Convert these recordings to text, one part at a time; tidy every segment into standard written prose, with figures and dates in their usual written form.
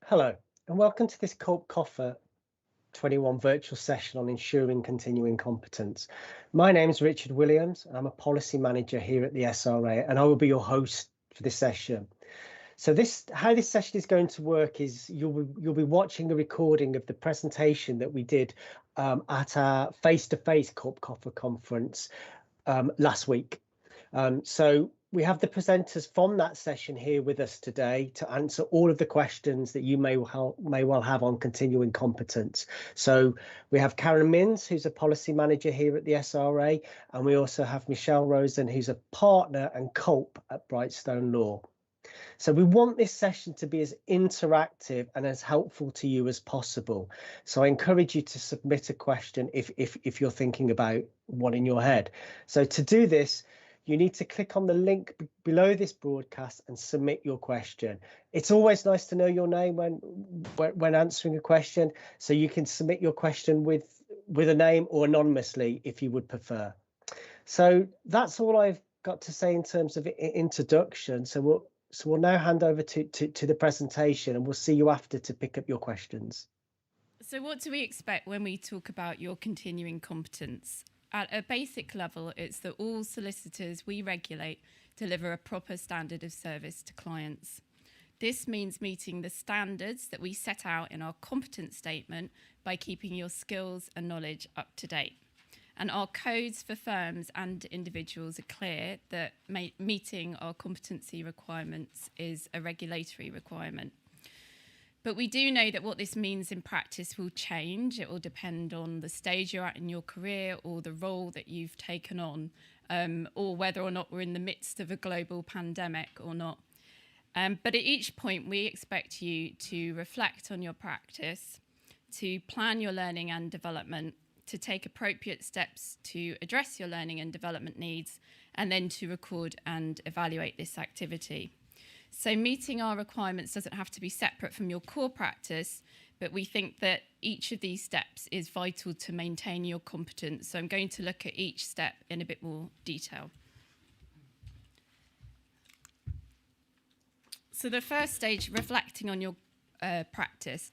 Hello, and welcome to this Culp Coffer 21 virtual session on ensuring continuing competence. My name is Richard Williams, and I'm a policy manager here at the SRA, and I will be your host for this session. So how this session is going to work is you'll be watching a recording of the presentation that we did at our face-to-face Culp Coffer conference last week. So we have the presenters from that session here with us today to answer all of the questions that you may well have on continuing competence. So we have Karen Minns, who's a policy manager here at the SRA, and we also have Michelle Rosen, who's a partner and culp at Brightstone Law. So we want this session to be as interactive and as helpful to you as possible. So I encourage you to submit a question if you're thinking about one in your head. So to do this, you need to click on the link below this broadcast and submit your question. It's always nice to know your name when answering a question, so you can submit your question with a name or anonymously if you would prefer. So that's all I've got to say in terms of introduction. So we'll now hand over to the presentation, and we'll see you after to pick up your questions. So what do we expect when we talk about your continuing competence? At a basic level, it's that all solicitors we regulate deliver a proper standard of service to clients. This means meeting the standards that we set out in our competence statement by keeping your skills and knowledge up to date. And our codes for firms and individuals are clear that meeting our competency requirements is a regulatory requirement. But we do know that what this means in practice will change. It will depend on the stage you're at in your career or the role that you've taken on, or whether or not we're in the midst of a global pandemic or not. But at each point, we expect you to reflect on your practice, to plan your learning and development, to take appropriate steps to address your learning and development needs, and then to record and evaluate this activity. So meeting our requirements doesn't have to be separate from your core practice, but we think that each of these steps is vital to maintain your competence. So I'm going to look at each step in a bit more detail. So the first stage, reflecting on your practice.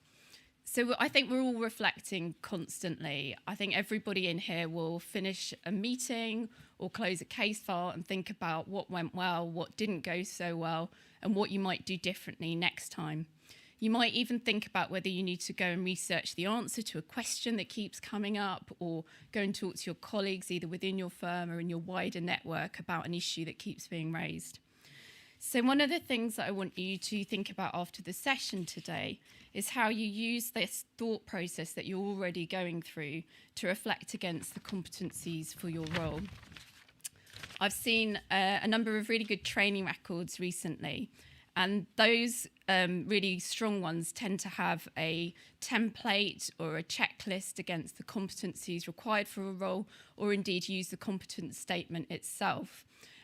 So I think we're all reflecting constantly. I think everybody in here will finish a meeting or close a case file and think about what went well, what didn't go so well, and what you might do differently next time. You might even think about whether you need to go and research the answer to a question that keeps coming up, or go and talk to your colleagues either within your firm or in your wider network about an issue that keeps being raised. So one of the things that I want you to think about after the session today is how you use this thought process that you're already going through to reflect against the competencies for your role. I've seen a number of really good training records recently, and those really strong ones tend to have a template or a checklist against the competencies required for a role, or indeed use the competence statement itself.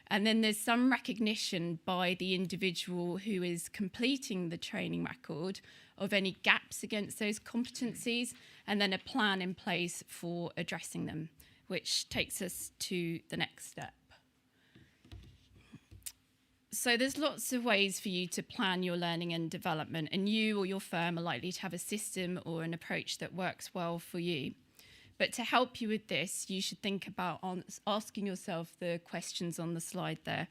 And then there's some recognition by the individual who is completing the training record of any gaps against those competencies, and then a plan in place for addressing them, which takes us to the next step. So there's lots of ways for you to plan your learning and development, and you or your firm are likely to have a system or an approach that works well for you. But to help you with this, you should think about asking yourself the questions on the slide there.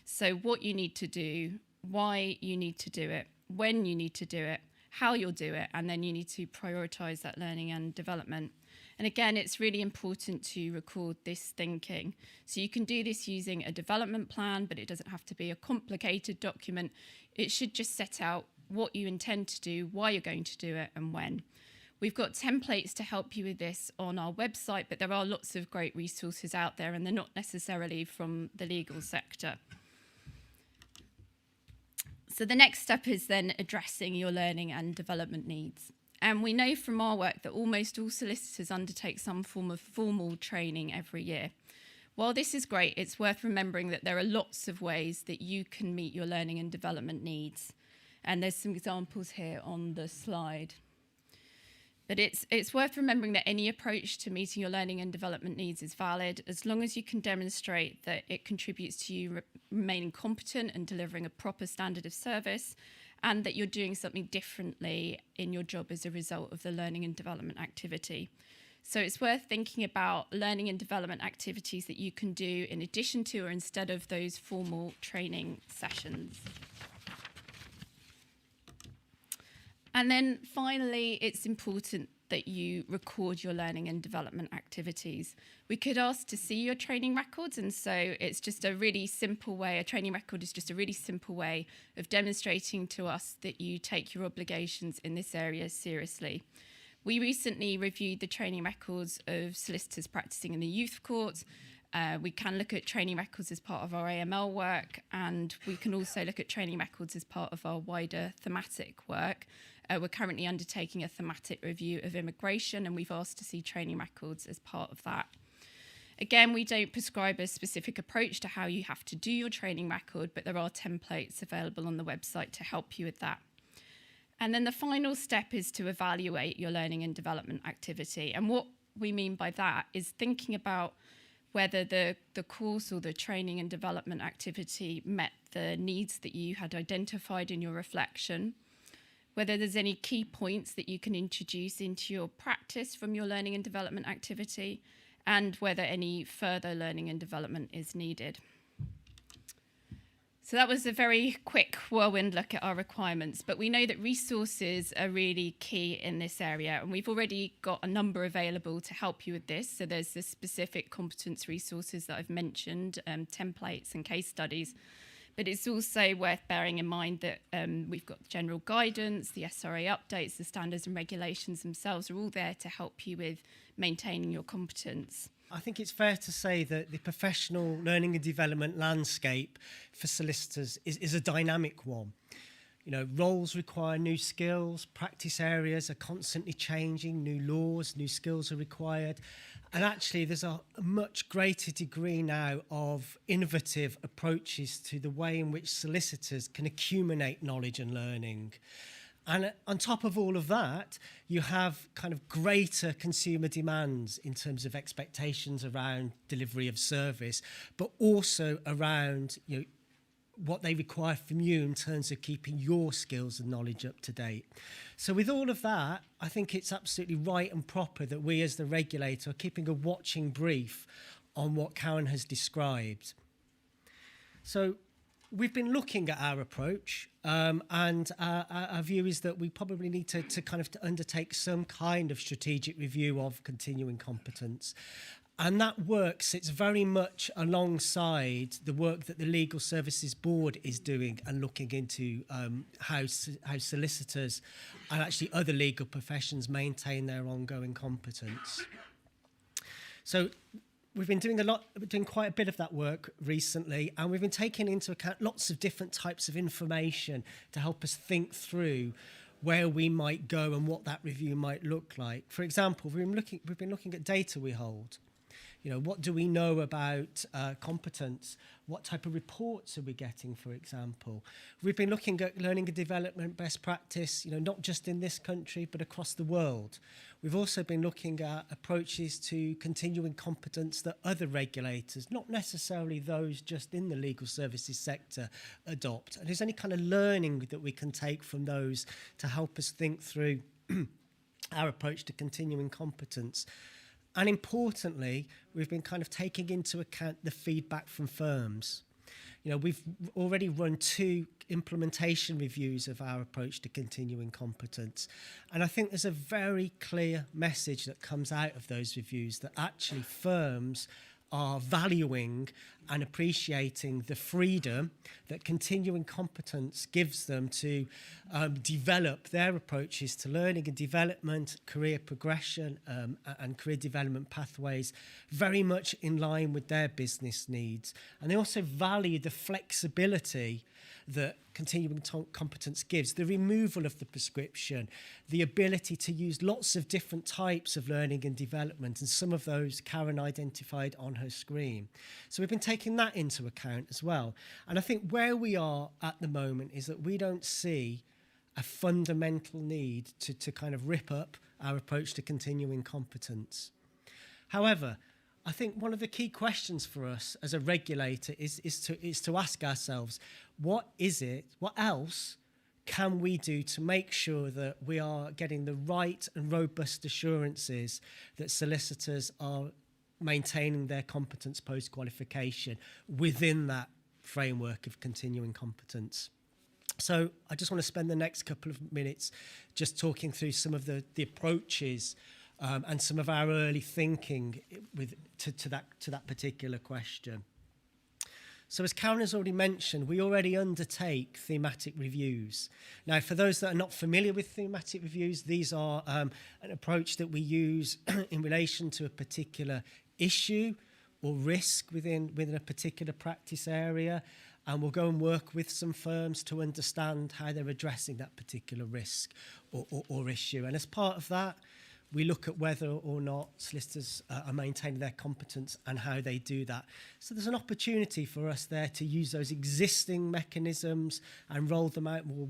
So what you need to do, why you need to do it, when you need to do it, how you'll do it, and then you need to prioritise that learning and development. And again, it's really important to record this thinking. So you can do this using a development plan, but it doesn't have to be a complicated document. It should just set out what you intend to do, why you're going to do it, and when. We've got templates to help you with this on our website, but there are lots of great resources out there, and they're not necessarily from the legal sector. So the next step is then addressing your learning and development needs. And we know from our work that almost all solicitors undertake some form of formal training every year. While this is great, it's worth remembering that there are lots of ways that you can meet your learning and development needs. And there's some examples here on the slide. But it's worth remembering that any approach to meeting your learning and development needs is valid, as long as you can demonstrate that it contributes to you remaining competent and delivering a proper standard of service, and that you're doing something differently in your job as a result of the learning and development activity. So it's worth thinking about learning and development activities that you can do in addition to or instead of those formal training sessions. And then finally, it's important that you record your learning and development activities. We could ask to see your training records, and so it's just a really simple way, a training record is just a really simple way of demonstrating to us that you take your obligations in this area seriously. We recently reviewed the training records of solicitors practicing in the youth court. We can look at training records as part of our AML work, and we can also look at training records as part of our wider thematic work. We're currently undertaking a thematic review of immigration, and we've asked to see training records as part of that. Again, we don't prescribe a specific approach to how you have to do your training record, but there are templates available on the website to help you with that. And then the final step is to evaluate your learning and development activity. And what we mean by that is thinking about whether the course or the training and development activity met the needs that you had identified in your reflection, whether there's any key points that you can introduce into your practice from your learning and development activity, and whether any further learning and development is needed. So that was a very quick whirlwind look at our requirements, but we know that resources are really key in this area, and we've already got a number available to help you with this. So there's the specific competence resources that I've mentioned, templates and case studies, but it's also worth bearing in mind that we've got general guidance, the SRA updates, the standards and regulations themselves are all there to help you with maintaining your competence. I think it's fair to say that the professional learning and development landscape for solicitors is a dynamic one. You know, roles require new skills, practice areas are constantly changing, new laws, new skills are required. And actually, there's a much greater degree now of innovative approaches to the way in which solicitors can accumulate knowledge and learning. And on top of all of that, you have kind of greater consumer demands in terms of expectations around delivery of service, but also around, you know, what they require from you in terms of keeping your skills and knowledge up to date. So with all of that, I think it's absolutely right and proper that we as the regulator are keeping a watching brief on what Karen has described. So we've been looking at our approach, and our view is that we probably need to kind of undertake some kind of strategic review of continuing competence. And that work sits very much alongside the work that the Legal Services Board is doing and looking into how solicitors and actually other legal professions maintain their ongoing competence. So we've been doing quite a bit of that work recently, and we've been taking into account lots of different types of information to help us think through where we might go and what that review might look like. For example, we've been looking at data we hold. You know, what do we know about competence? What type of reports are we getting, for example? We've been looking at learning and development best practice, you know, not just in this country, but across the world. We've also been looking at approaches to continuing competence that other regulators, not necessarily those just in the legal services sector, adopt. And is there any kind of learning that we can take from those to help us think through our approach to continuing competence? And importantly, we've been kind of taking into account the feedback from firms. You know, we've already run 2 implementation reviews of our approach to continuing competence. And I think there's a very clear message that comes out of those reviews that actually firms are valuing and appreciating the freedom that continuing competence gives them to develop their approaches to learning and development, career progression and career development pathways very much in line with their business needs. And they also value the flexibility that continuing competence gives, the removal of the prescription, the ability to use lots of different types of learning and development, and some of those Karen identified on her screen. So we've been taking that into account as well. And I think where we are at the moment is that we don't see a fundamental need to kind of rip up our approach to continuing competence. However, I think one of the key questions for us as a regulator is to ask ourselves, what else can we do to make sure that we are getting the right and robust assurances that solicitors are maintaining their competence post-qualification within that framework of continuing competence. So I just want to spend the next couple of minutes just talking through some of the approaches and some of our early thinking to that particular question. So as Karen has already mentioned, we already undertake thematic reviews. Now, for those that are not familiar with thematic reviews, these are an approach that we use in relation to a particular issue or risk within a particular practice area, and we'll go and work with some firms to understand how they're addressing that particular risk or issue. And as part of that, we look at whether or not solicitors are maintaining their competence and how they do that. So there's an opportunity for us there to use those existing mechanisms and roll them out more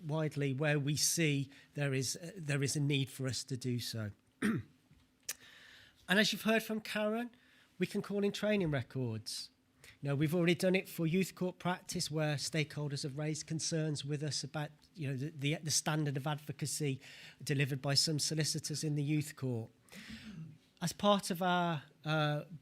widely where we see there is a need for us to do so. And as you've heard from Karen, we can call in training records. You know, we've already done it for youth court practice where stakeholders have raised concerns with us about, you know, the standard of advocacy delivered by some solicitors in the youth court. As part of our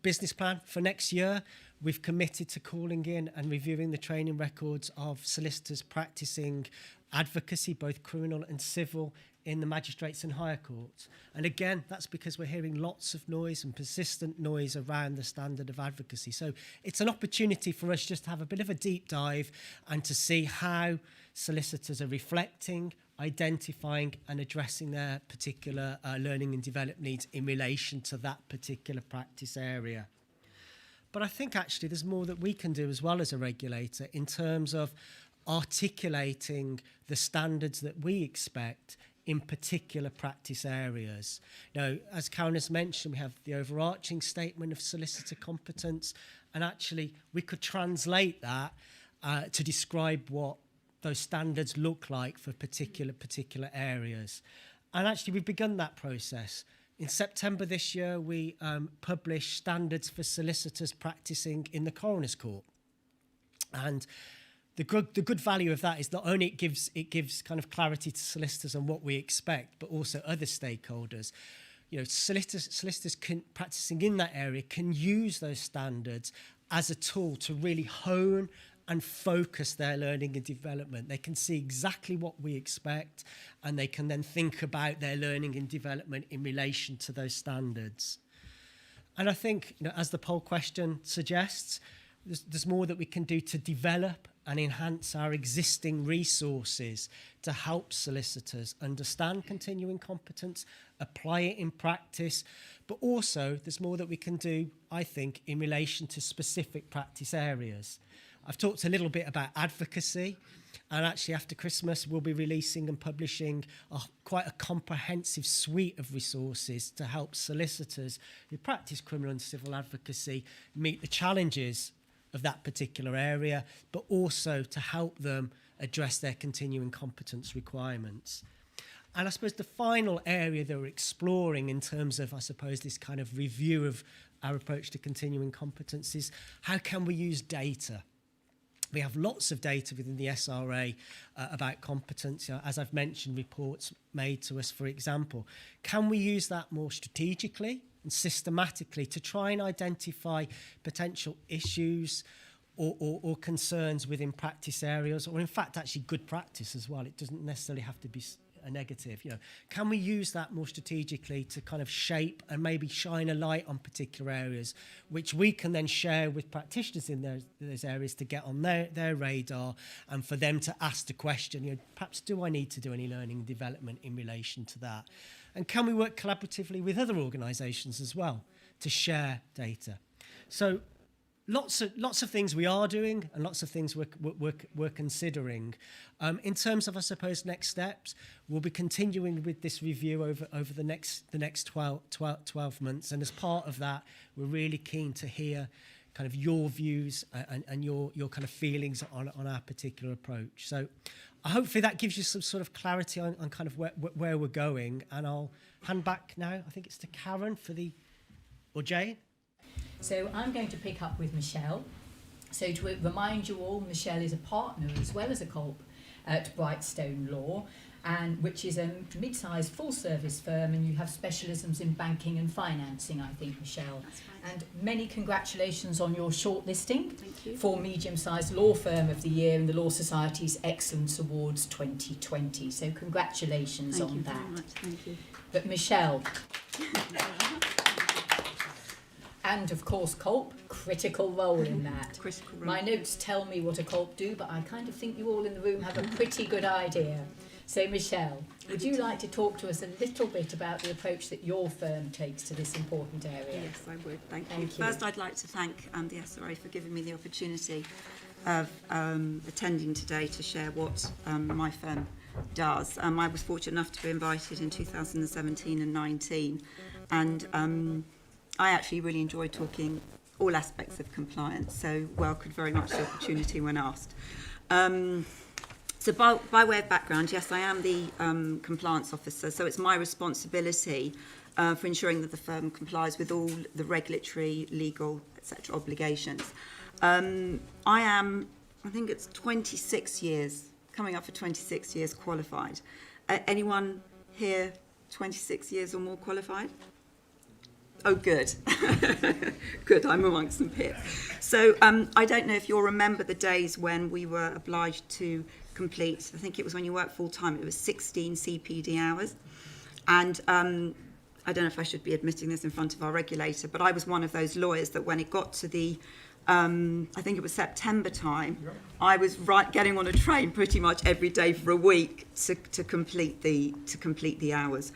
business plan for next year, we've committed to calling in and reviewing the training records of solicitors practicing advocacy, both criminal and civil, in the magistrates and higher courts. And again, that's because we're hearing lots of noise and persistent noise around the standard of advocacy. So it's an opportunity for us just to have a bit of a deep dive and to see how solicitors are reflecting, identifying and addressing their particular learning and development needs in relation to that particular practice area. But I think actually there's more that we can do as well as a regulator in terms of articulating the standards that we expect in particular practice areas. Now, as Karen has mentioned, we have the overarching statement of solicitor competence, and actually we could translate that to describe what those standards look like for particular areas. And actually we've begun that process. In September this year, we published standards for solicitors practicing in the coroner's court. And the good value of that is not only it gives kind of clarity to solicitors on what we expect, but also other stakeholders. You know, solicitors practicing in that area can use those standards as a tool to really hone and focus their learning and development. They can see exactly what we expect, and they can then think about their learning and development in relation to those standards. And I think, you know, as the poll question suggests, there's more that we can do to develop and enhance our existing resources to help solicitors understand continuing competence, apply it in practice, but also there's more that we can do, I think, in relation to specific practice areas. I've talked a little bit about advocacy, and actually after Christmas we'll be releasing and publishing quite a comprehensive suite of resources to help solicitors who practice criminal and civil advocacy meet the challenges of that particular area, but also to help them address their continuing competence requirements. And I suppose the final area that we're exploring in terms of, I suppose, this kind of review of our approach to continuing competence is how can we use data? We have lots of data within the SRA about competence. You know, as I've mentioned, reports made to us, for example. Can we use that more strategically and systematically to try and identify potential issues or concerns within practice areas, or in fact actually good practice as well? It doesn't necessarily have to be a negative. You know, can we use that more strategically to kind of shape and maybe shine a light on particular areas, which we can then share with practitioners in those areas to get on their radar, and for them to ask the question, you know, perhaps do I need to do any learning and development in relation to that? And can we work collaboratively with other organisations as well to share data? So lots of things we are doing, and lots of things we're considering. In terms of, I suppose, next steps, we'll be continuing with this review over the next 12 months. And as part of that, we're really keen to hear kind of your views and your kind of feelings on our particular approach. So hopefully that gives you some sort of clarity on kind of where we're going. And I'll hand back now, I think it's to Karen or Jane. So I'm going to pick up with Michelle. So to remind you all, Michelle is a partner as well as a COLP, at Brightstone Law, and which is a mid-sized full-service firm, and you have specialisms in banking and financing, I think, Michelle. That's right. And many congratulations on your shortlisting Thank you. for Medium-Sized Law Firm of the Year in the Law Society's Excellence Awards 2020. So congratulations Thank on you that. very much. Thank you. But Michelle, and of course Culp, critical role in that. Critical role. My notes tell me what a Culp do, but I kind of think you all in the room have a pretty good idea. So Michelle, would you like to talk to us a little bit about the approach that your firm takes to this important area? Yes, I would. Thank you. Thank you. First, I'd like to thank the SRA for giving me the opportunity of attending today to share what my firm does. I was fortunate enough to be invited in 2017 and 19, and I actually really enjoyed talking all aspects of compliance, so welcomed very much the opportunity when asked. So by way of background, yes, I am the compliance officer, so it's my responsibility for ensuring that the firm complies with all the regulatory, legal, etc. obligations. I think it's 26 years, coming up for 26 years qualified. Anyone here 26 years or more qualified? Oh, good. Good, I'm amongst them here. So I don't know if you'll remember the days when we were obliged to complete, I think it was when you worked full-time, it was 16 CPD hours. And I don't know if I should be admitting this in front of our regulator, but I was one of those lawyers that when it got to the, I think it was September time, I was getting on a train pretty much every day for a week to complete the hours.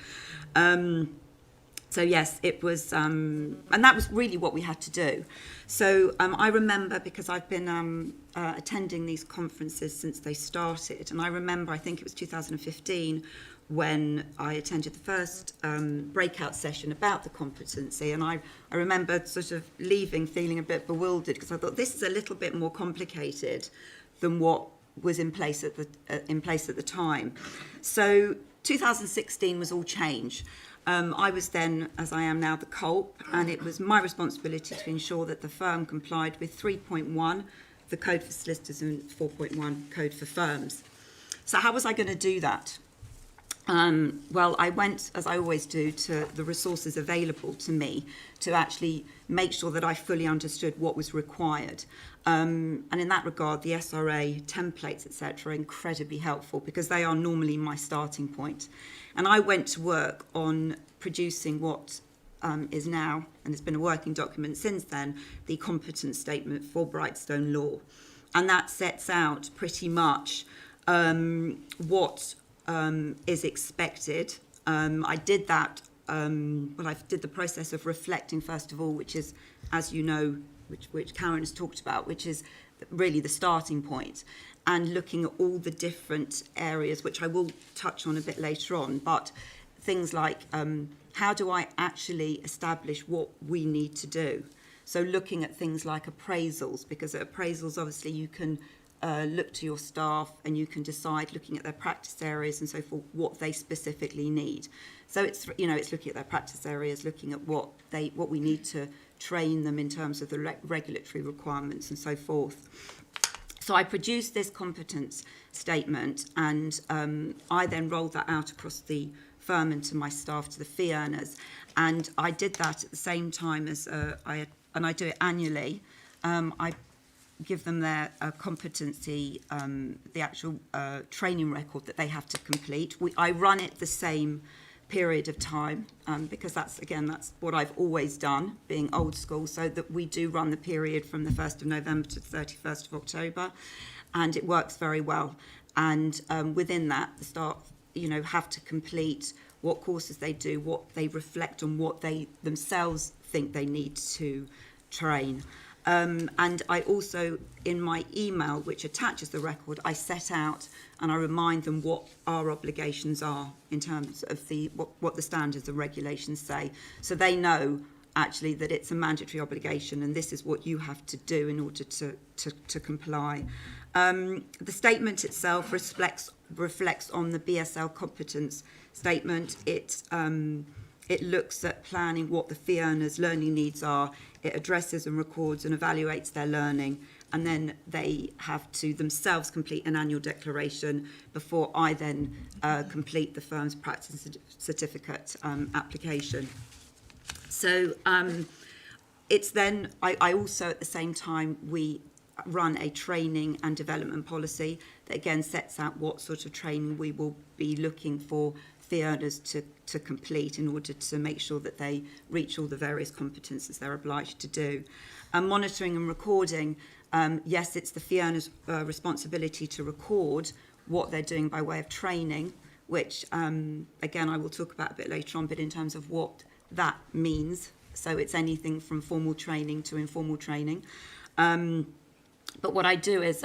So yes, it was, and that was really what we had to do. So I remember, because I've been attending these conferences since they started, and I remember, I think it was 2015, when I attended the first breakout session about the competency, and I remember sort of leaving feeling a bit bewildered, because I thought this is a little bit more complicated than what was in place at the time. So 2016 was all change. I was then, as I am now, the CULP, and it was my responsibility to ensure that the firm complied with 3.1, the Code for Solicitors, and 4.1, Code for Firms. So how was I going to do that? Well, I went, as I always do, to the resources available to me to actually make sure that I fully understood what was required. And in that regard, the SRA templates, etc., are incredibly helpful because they are normally my starting point. And I went to work on producing what is now, and it's been a working document since then, the competence statement for Brightstone Law. And that sets out pretty much what is expected. I did that, well, I did the process of reflecting, first of all, which is, as you know, which Karen has talked about, which is really the starting point, and looking at all the different areas, which I will touch on a bit later on, but things like how do I actually establish what we need to do? So looking at things like appraisals, because at appraisals, obviously, you can look to your staff and you can decide, looking at their practice areas and so forth, what they specifically need. So it's, you know, it's looking at their practice areas, looking at what we need to train them in terms of the regulatory requirements and so forth. So I produced this competence statement, and I then rolled that out across the firm and to my staff, to the fee earners. And I did that at the same time as I do it annually. I give them their competency, the actual training record that they have to complete. I run it the same period of time because that's what I've always done, being old school, so that we do run the period from the 1st of November to the 31st of October, and it works very well. And within that, the staff, you know, have to complete what courses they do, what they reflect on, what they themselves think they need to train. And I also, in my email, which attaches the record, I set out and I remind them what our obligations are in terms of what the standards and regulations say. So they know actually that it's a mandatory obligation and this is what you have to do in order to comply. The statement itself reflects on the BSL competence statement. It looks at planning what the fee earners' learning needs are. It addresses and records and evaluates their learning and then they have to themselves complete an annual declaration before I then complete the firm's practice certificate application. So it's then, I also at the same time, we run a training and development policy that again sets out what sort of training we will be looking for fee earners to complete in order to make sure that they reach all the various competences they're obliged to do. Monitoring and recording, yes, it's the fee earner's responsibility to record what they're doing by way of training, which again I will talk about a bit later on, but in terms of what that means. So it's anything from formal training to informal training. But what I do is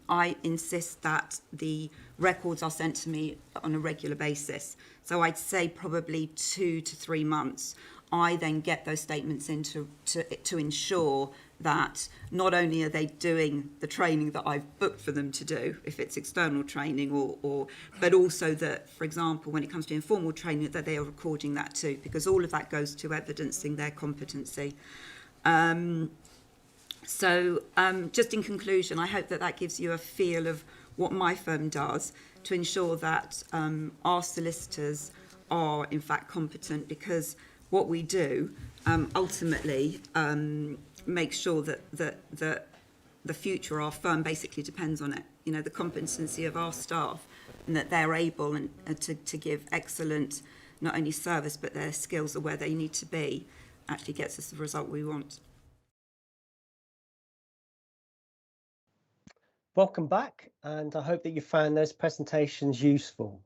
I insist that the records are sent to me on a regular basis. So I'd say probably 2 to 3 months. I then get those statements in to ensure that not only are they doing the training that I've booked for them to do, if it's external training, but also that, for example, when it comes to informal training, that they are recording that too, because all of that goes to evidencing their competency. So just in conclusion, I hope that that gives you a feel of what my firm does to ensure that our solicitors are in fact competent, because what we do ultimately makes sure that the future of our firm basically depends on it. You know, the competency of our staff, and that they're able to give excellent not only service but their skills are where they need to be, actually gets us the result we want. Welcome back, and I hope that you found those presentations useful.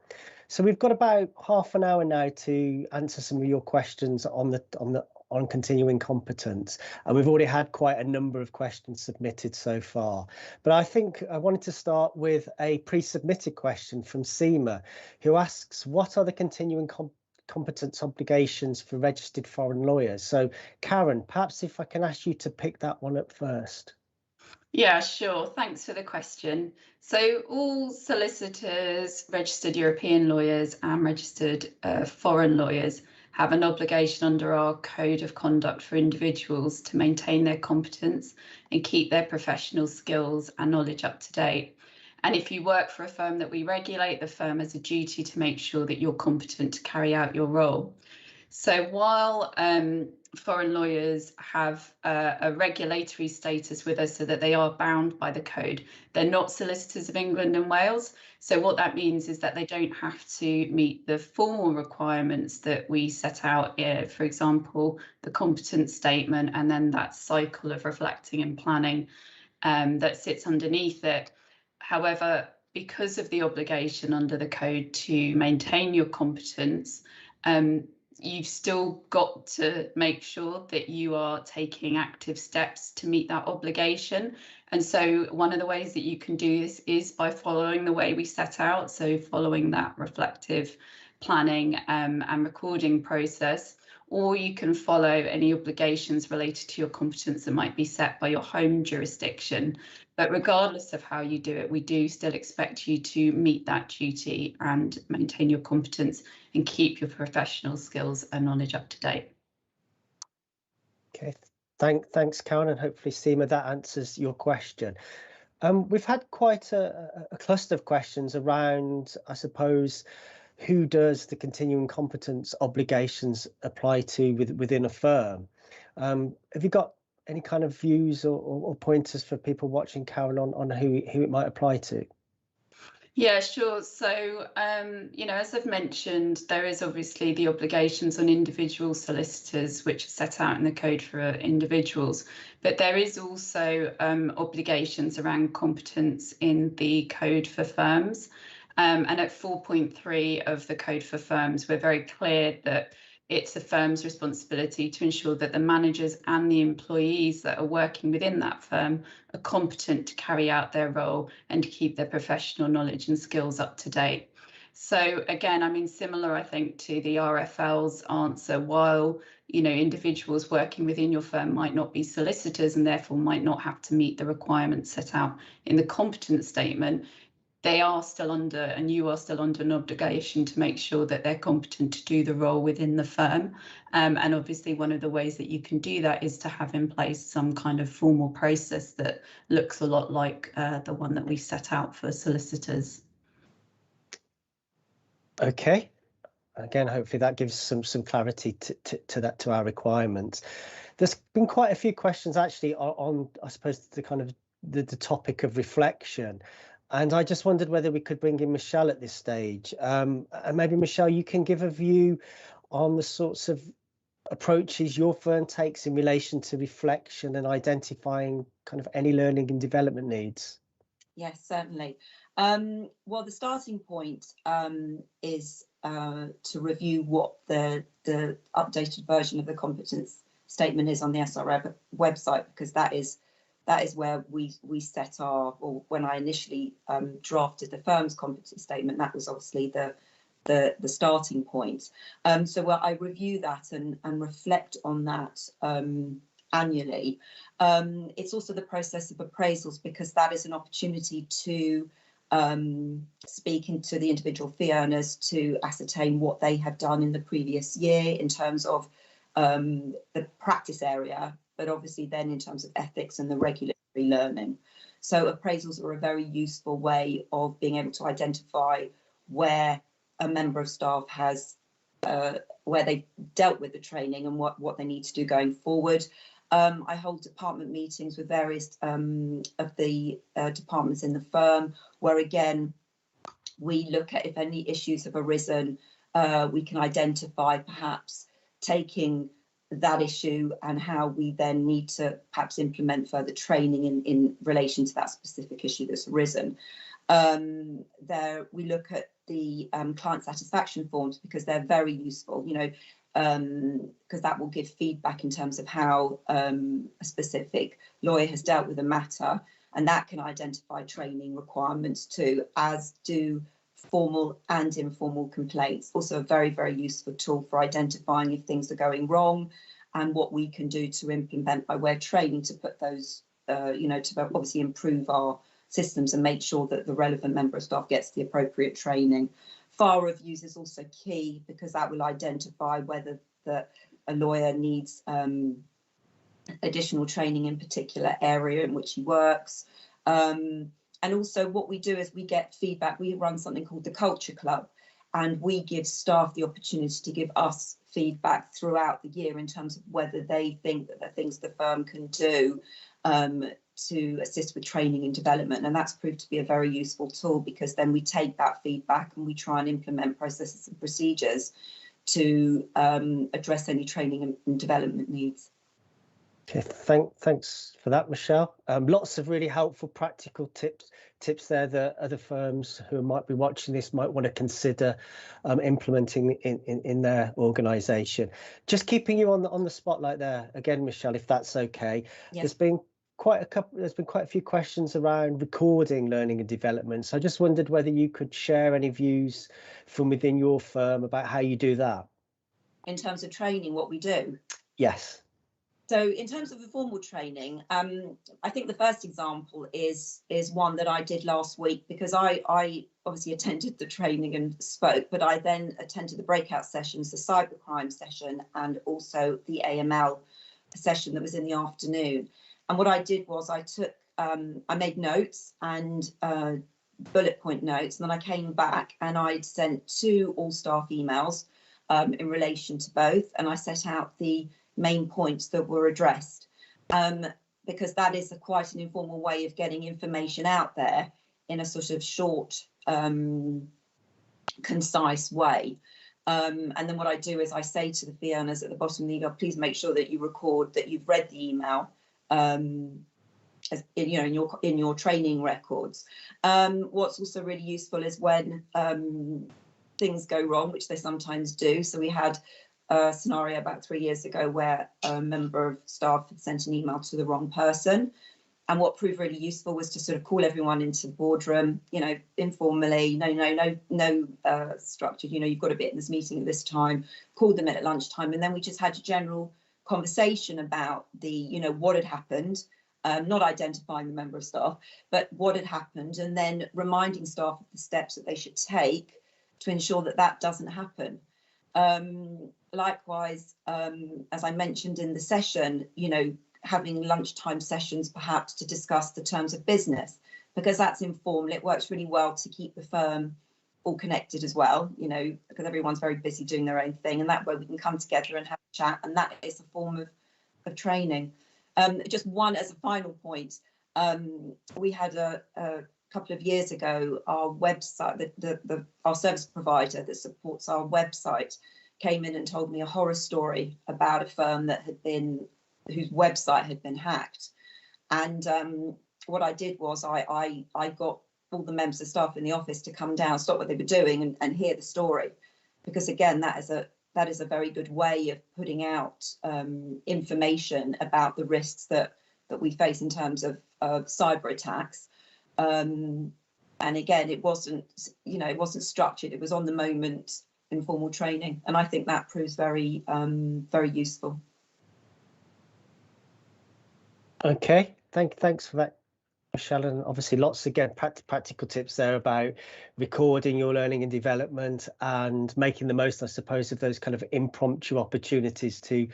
So we've got about half an hour now to answer some of your questions on continuing competence, and we've already had quite a number of questions submitted so far. But I think I wanted to start with a pre-submitted question from Sema, who asks, what are the continuing competence obligations for registered foreign lawyers? So Karen, perhaps if I can ask you to pick that one up first. Yeah, sure. Thanks for the question. So all solicitors, registered European lawyers and registered foreign lawyers have an obligation under our Code of Conduct for individuals to maintain their competence and keep their professional skills and knowledge up to date. And if you work for a firm that we regulate, the firm has a duty to make sure that you're competent to carry out your role. So while foreign lawyers have a regulatory status with us so that they are bound by the code, they're not solicitors of England and Wales. So what that means is that they don't have to meet the formal requirements that we set out, for example, the competence statement, and then that cycle of reflecting and planning that sits underneath it. However, because of the obligation under the code to maintain your competence, you've still got to make sure that you are taking active steps to meet that obligation. And so one of the ways that you can do this is by following the way we set out, so following that reflective planning and recording process, or you can follow any obligations related to your competence that might be set by your home jurisdiction. But regardless of how you do it, we do still expect you to meet that duty and maintain your competence and keep your professional skills and knowledge up to date. Okay, thanks, Karen, and hopefully, Sema, that answers your question. We've had quite a cluster of questions around, I suppose, who does the continuing competence obligations apply to within a firm? Have you got any kind of views or pointers for people watching, Karen, on who it might apply to? Yeah, sure. So, as I've mentioned, there is obviously the obligations on individual solicitors, which are set out in the code for individuals, but there is also obligations around competence in the code for firms. And at 4.3 of the code for firms, we're very clear that it's a firm's responsibility to ensure that the managers and the employees that are working within that firm are competent to carry out their role and to keep their professional knowledge and skills up to date. So again, similar, I think, to the RFL's answer, while, individuals working within your firm might not be solicitors and therefore might not have to meet the requirements set out in the competence statement, they are still under, and you are still under, an obligation to make sure that they're competent to do the role within the firm. And obviously one of the ways that you can do that is to have in place some kind of formal process that looks a lot like the one that we set out for solicitors. Okay. Again, hopefully that gives some clarity to our requirements. There's been quite a few questions actually on I suppose, the kind of the topic of reflection. And I just wondered whether we could bring in Michelle at this stage. And maybe, Michelle, you can give a view on the sorts of approaches your firm takes in relation to reflection and identifying kind of any learning and development needs. Yes, certainly. Well, the starting point is to review what the updated version of the competence statement is on the SRA website, because that is where we set our, or when I initially drafted the firm's competence statement, that was obviously the starting point. So I review that and reflect on that annually. It's also the process of appraisals, because that is an opportunity to speaking to the individual fee earners to ascertain what they have done in the previous year in terms of the practice area, but obviously then in terms of ethics and the regulatory learning. So appraisals are a very useful way of being able to identify where a member of staff has, where they dealt with the training and what they need to do going forward. I hold department meetings with various of the departments in the firm, where again, we look at if any issues have arisen, we can identify perhaps taking that issue and how we then need to perhaps implement further training in relation to that specific issue that's arisen. There we look at the client satisfaction forms, because they're very useful, you know, because that will give feedback in terms of how a specific lawyer has dealt with a matter, and that can identify training requirements too, as do formal and informal complaints. Also a very, very useful tool for identifying if things are going wrong and what we can do to implement by way of training to put those, you know, to obviously improve our systems and make sure that the relevant member of staff gets the appropriate training. FAR reviews is also key, because that will identify whether a lawyer needs additional training in particular area in which he works. And also what we do is we get feedback. We run something called the Culture Club, and we give staff the opportunity to give us feedback throughout the year in terms of whether they think that the things the firm can do to assist with training and development. And that's proved to be a very useful tool, because then we take that feedback and we try and implement processes and procedures to address any training and development needs. Okay, thanks for that, Michelle. Lots of really helpful practical tips there that other firms who might be watching this might want to consider implementing in their organisation. Just keeping you on the spotlight there again, Michelle, if that's okay. Yes. There's been quite a few questions around recording learning and development. So I just wondered whether you could share any views from within your firm about how you do that. In terms of training, what we do? Yes. So in terms of the formal training, I think the first example is one that I did last week, because I obviously attended the training and spoke, but I then attended the breakout sessions, the cybercrime session, and also the AML session that was in the afternoon. And what I did was I made notes and bullet point notes, and then I came back and I'd sent 2 all-staff emails in relation to both, and I set out the main points that were addressed, because that is quite an informal way of getting information out there in a sort of short, concise way. And then what I do is I say to the fee earners at the bottom of the email, please make sure that you record that you've read the email, as in your training records. What's also really useful is when things go wrong, which they sometimes do. So we had a scenario about 3 years ago where a member of staff had sent an email to the wrong person, and what proved really useful was to sort of call everyone into the boardroom, you know, informally, no structured, you know, you've got to be at this meeting at this time, called them in at lunchtime, and then we just had a general conversation about the, you know, what had happened, not identifying the member of staff, but what had happened, and then reminding staff of the steps that they should take to ensure that that doesn't happen. Likewise, as I mentioned in the session, having lunchtime sessions perhaps to discuss the terms of business, because that's informal. It works really well to keep the firm all connected as well, because everyone's very busy doing their own thing, and that way we can come together and have a chat, and that is a form of training. Just one as a final point, we had a couple of years ago, our website, our service provider that supports our website came in and told me a horror story about a firm that whose website had been hacked. And what I did was I got all the members of staff in the office to come down, stop what they were doing, and hear the story, because again, that is a very good way of putting out information about the risks that we face in terms of cyber attacks. And again, it wasn't structured. It was on the moment, informal training, and I think that proves very very useful. Okay, thanks for that, Michelle, and obviously lots again practical tips there about recording your learning and development and making the most, I suppose, of those kind of impromptu opportunities to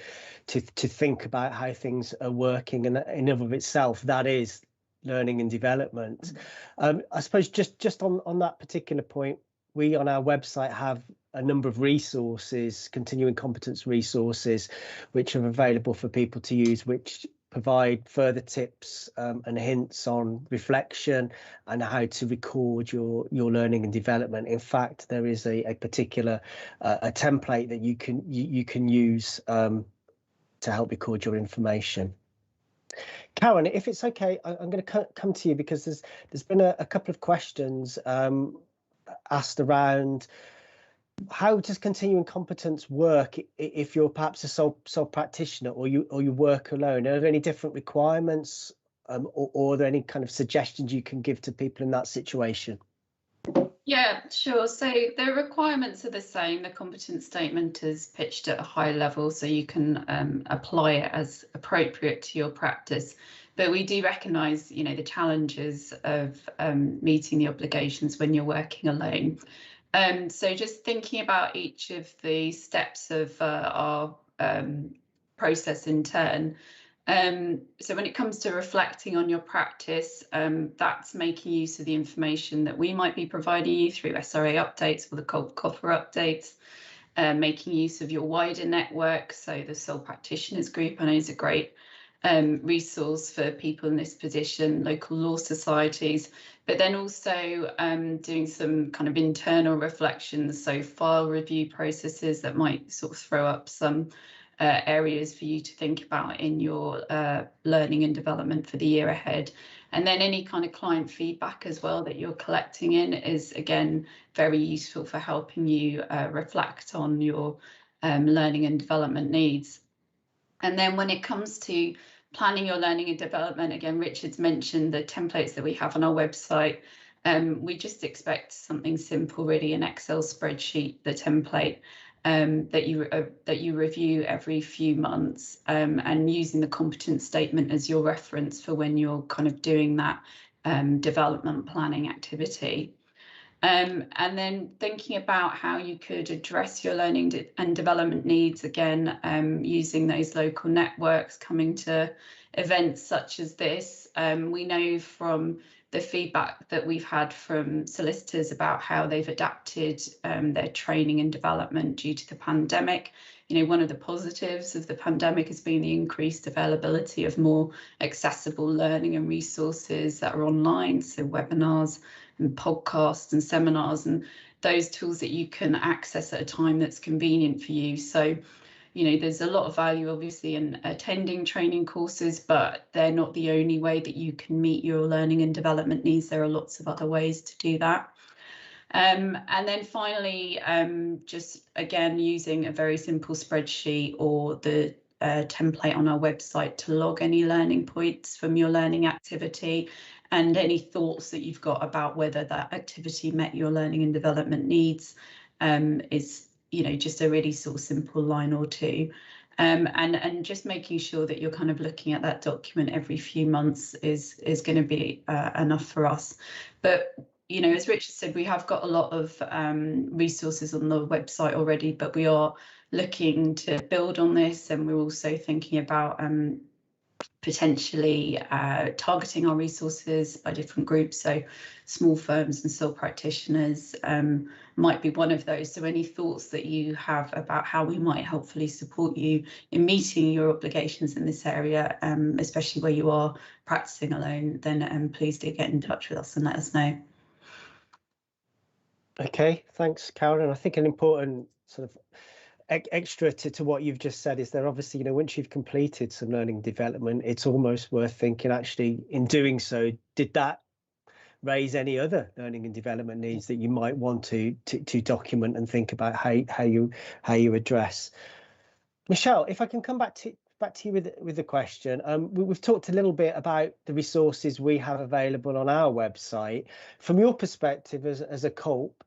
think about how things are working, and in and of itself that is learning and development. I suppose just on that particular point, we on our website have a number of resources, continuing competence resources, which are available for people to use, which provide further tips and hints on reflection and how to record your learning and development. In fact, there is a particular a template that you can use to help record your information. Karen, if it's okay, I'm going to come to you, because there's been a couple of questions asked around how does continuing competence work if you're perhaps a sole practitioner or you work alone? Are there any different requirements or are there any kind of suggestions you can give to people in that situation? Yeah, sure. So the requirements are the same. The competence statement is pitched at a high level, so you can apply it as appropriate to your practice. But we do recognise, the challenges of meeting the obligations when you're working alone. So just thinking about each of the steps of our process in turn. So when it comes to reflecting on your practice, that's making use of the information that we might be providing you through SRA updates or the cold coffer updates, making use of your wider network. So the Sole Practitioners Group, I know, is a great resource for people in this position, local law societies, but then also doing some kind of internal reflections, so file review processes that might sort of throw up some areas for you to think about in your learning and development for the year ahead. And then any kind of client feedback as well that you're collecting in is, again, very useful for helping you reflect on your learning and development needs. And then when it comes to planning your learning and development, again, Richard's mentioned the templates that we have on our website. We just expect something simple, really, an Excel spreadsheet, the template that you review every few months, and using the competence statement as your reference for when you're kind of doing that development planning activity. And then thinking about how you could address your learning and development needs, again, using those local networks, coming to events such as this. We know from the feedback that we've had from solicitors about how they've adapted their training and development due to the pandemic. One of the positives of the pandemic has been the increased availability of more accessible learning and resources that are online, so webinars and podcasts and seminars, and those tools that you can access at a time that's convenient for you. So, there's a lot of value, obviously, in attending training courses, but they're not the only way that you can meet your learning and development needs. There are lots of other ways to do that. And then finally, just again, using a very simple spreadsheet or the template on our website to log any learning points from your learning activity, and any thoughts that you've got about whether that activity met your learning and development needs is, just a really sort of simple line or two. And just making sure that you're kind of looking at that document every few months is going to be enough for us. But you know, as Richard said, we have got a lot of resources on the website already, but we are looking to build on this, and we're also thinking about potentially targeting our resources by different groups. So small firms and sole practitioners might be one of those. So any thoughts that you have about how we might helpfully support you in meeting your obligations in this area, especially where you are practicing alone, then please do get in touch with us and let us know. Okay, thanks, Karen. I think an important sort of extra to what you've just said is there obviously, you know, once you've completed some learning development, it's almost worth thinking actually in doing so, did that raise any other learning and development needs that you might want to document and think about how you address. Michelle, if I can come back to you with the question. We've talked a little bit about the resources we have available on our website. From your perspective as a CULP,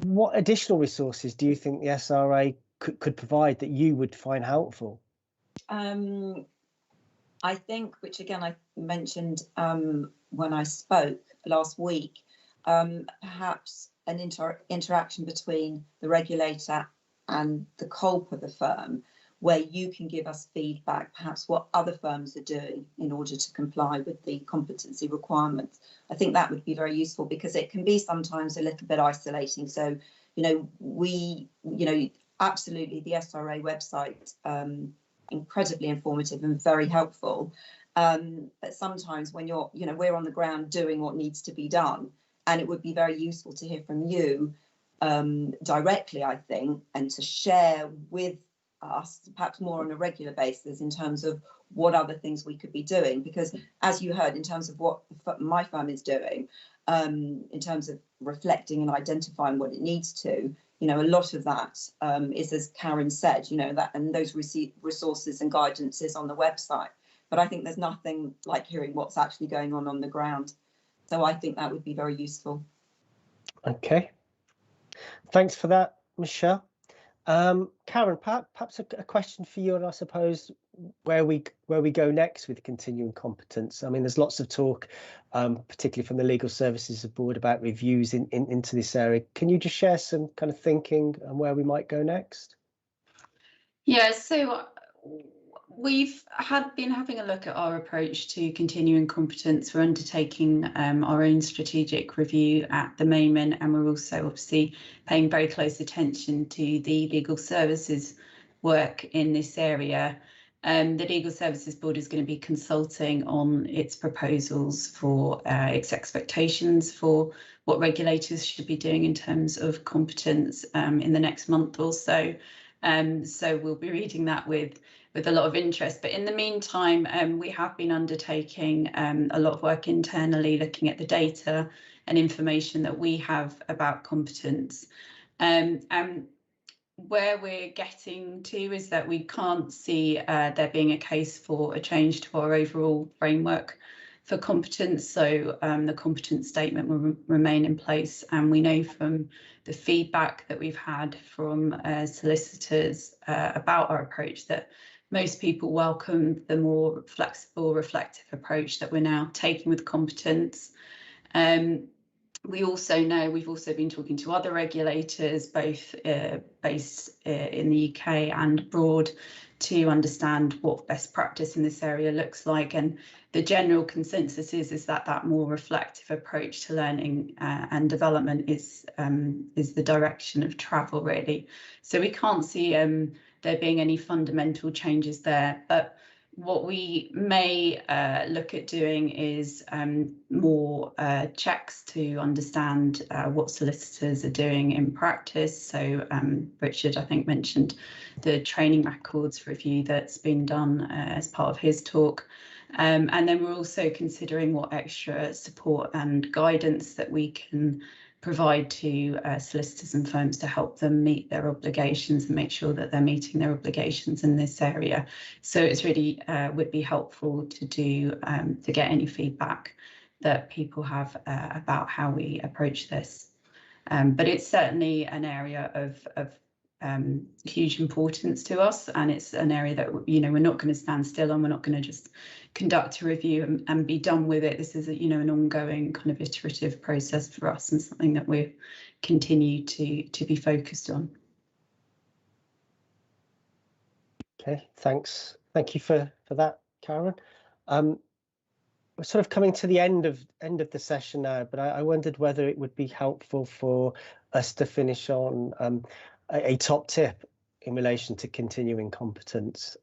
what additional resources do you think the SRA could provide that you would find helpful? I think, which again I mentioned when I spoke last week, perhaps an interaction between the regulator and the CULP of the firm, where you can give us feedback, perhaps what other firms are doing in order to comply with the competency requirements. I think that would be very useful, because it can be sometimes a little bit isolating. So, you know, absolutely the SRA website, incredibly informative and very helpful. But sometimes when we're on the ground doing what needs to be done, and it would be very useful to hear from you directly, I think, and to share with us perhaps more on a regular basis in terms of what other things we could be doing. Because as you heard, in terms of what my firm is doing, in terms of reflecting and identifying what it needs to, you know, a lot of that is, as Karen said, you know, that, and those resources and guidance is on the website. But I think there's nothing like hearing what's actually going on the ground. So I think that would be very useful. Okay, thanks for that, Michelle. Karen, perhaps a question for you, and I suppose where we go next with continuing competence. I mean, there's lots of talk, particularly from the Legal Services Board, about reviews into this area. Can you just share some kind of thinking on where we might go next? Yeah, so we've been having a look at our approach to continuing competence. We're undertaking our own strategic review at the moment, and we're also obviously paying very close attention to the legal services work in this area. The Legal Services Board is going to be consulting on its proposals for its expectations for what regulators should be doing in terms of competence in the next month or so. So we'll be reading that with a lot of interest. But in the meantime, we have been undertaking a lot of work internally, looking at the data and information that we have about competence. And where we're getting to is that we can't see there being a case for a change to our overall framework for competence. So the competence statement will remain in place, and we know from the feedback that we've had from solicitors about our approach that most people welcome the more flexible, reflective approach that we're now taking with competence. We also know, we've also been talking to other regulators, both based in the UK and abroad, to understand what best practice in this area looks like. And the general consensus is that more reflective approach to learning and development is the direction of travel, really. So we can't see there being any fundamental changes there. But what we may look at doing is more checks to understand what solicitors are doing in practice. So Richard, I think, mentioned the training records review that's been done as part of his talk. And then we're also considering what extra support and guidance that we can provide to solicitors and firms to help them meet their obligations and make sure that they're meeting their obligations in this area. So it's really would be helpful to get any feedback that people have about how we approach this. But it's certainly an area of huge importance to us, and it's an area that we're not going to stand still on. We're not going to just conduct a review and be done with it. This is an ongoing kind of iterative process for us, and something that we continue to be focused on. Okay, thanks. Thank you for that, Karen. We're sort of coming to the end of the session now, but I wondered whether it would be helpful for us to finish on a top tip in relation to continuing competence.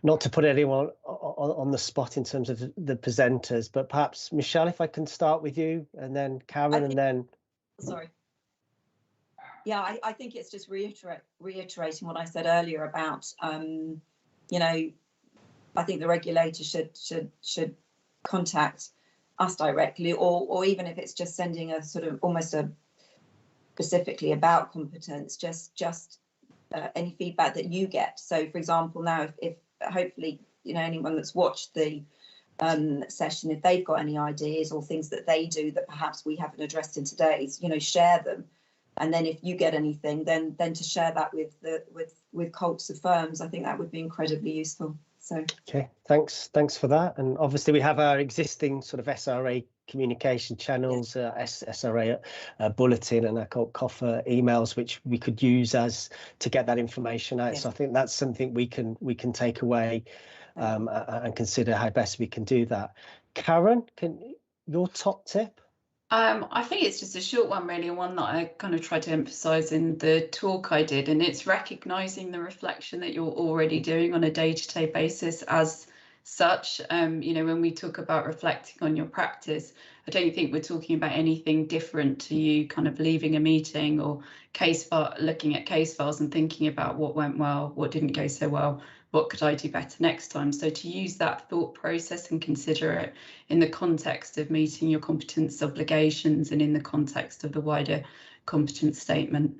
Not to put anyone on the spot in terms of the presenters, but perhaps Michelle, if I can start with you, and then Karen, and then. Sorry. Yeah, I think it's just reiterating what I said earlier about, I think the regulator should contact us directly, or even if it's just sending a sort of almost a specifically about competence, just any feedback that you get. So, for example, now if hopefully anyone that's watched the session, if they've got any ideas or things that they do that perhaps we haven't addressed in today's, share them. And then if you get anything, then to share that with cults of firms, I think that would be incredibly useful. So okay, thanks for that. And obviously we have our existing sort of SRA communication channels, SRA bulletin and our cult coffer emails, which we could use to get that information out. So I think that's something we can take away and consider how best we can do that. Karen, your top tip? I think it's just a short one, really, and one that I kind of tried to emphasise in the talk I did, and it's recognising the reflection that you're already doing on a day-to-day basis as such. When we talk about reflecting on your practice, I don't think we're talking about anything different to you kind of leaving a meeting or looking at case files and thinking about what went well, what didn't go so well, what could I do better next time. So to use that thought process and consider it in the context of meeting your competence obligations and in the context of the wider competence statement.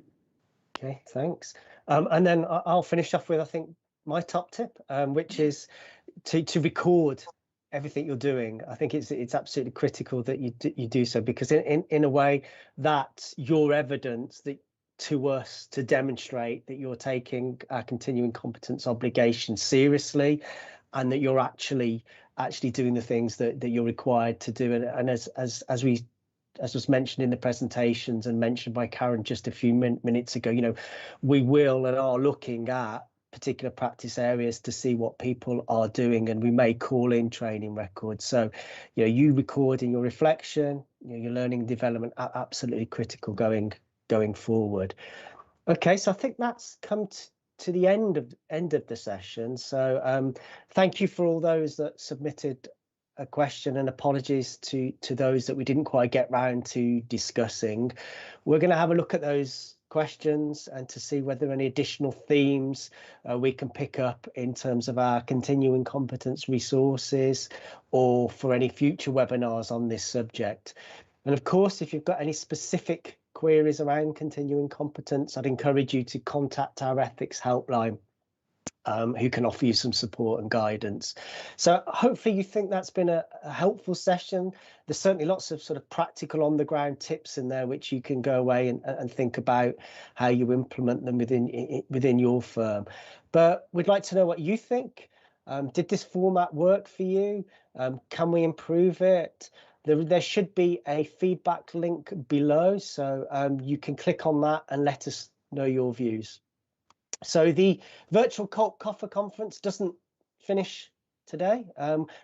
Okay, thanks. And then I'll finish off with, I think, my top tip, which is to record everything you're doing. I think it's absolutely critical that you do so, because in a way that's your evidence that to us to demonstrate that you're taking our continuing competence obligation seriously, and that you're actually doing the things that you're required to do. And as was mentioned in the presentations and mentioned by Karen just a few minutes ago, we will and are looking at particular practice areas to see what people are doing, and we may call in training records. So you recording your reflection, your learning and development are absolutely critical going forward. Okay, so I think that's come to the end of the session. So thank you for all those that submitted a question, and apologies to those that we didn't quite get round to discussing. We're going to have a look at those questions and to see whether any additional themes we can pick up in terms of our continuing competence resources, or for any future webinars on this subject. And of course, if you've got any specific queries around continuing competence, I'd encourage you to contact our ethics helpline, who can offer you some support and guidance. So hopefully you think that's been a helpful session. There's certainly lots of sort of practical on the ground tips in there, which you can go away and think about how you implement them within your firm. But we'd like to know what you think. Did this format work for you? Can we improve it? There should be a feedback link below, so you can click on that and let us know your views. So the virtual Cult Coffer conference doesn't finish today.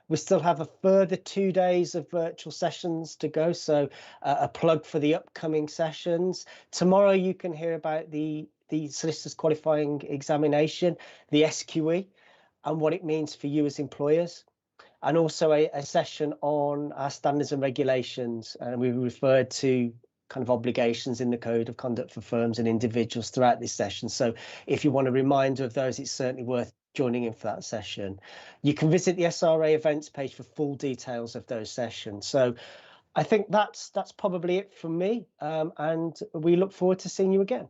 We still have a further 2 days of virtual sessions to go, so a plug for the upcoming sessions. Tomorrow you can hear about the Solicitors Qualifying Examination, the SQE, and what it means for you as employers. And also a session on our standards and regulations, and we referred to kind of obligations in the Code of Conduct for firms and individuals throughout this session. So if you want a reminder of those, it's certainly worth joining in for that session. You can visit the SRA events page for full details of those sessions. So I think that's probably it from me, and we look forward to seeing you again.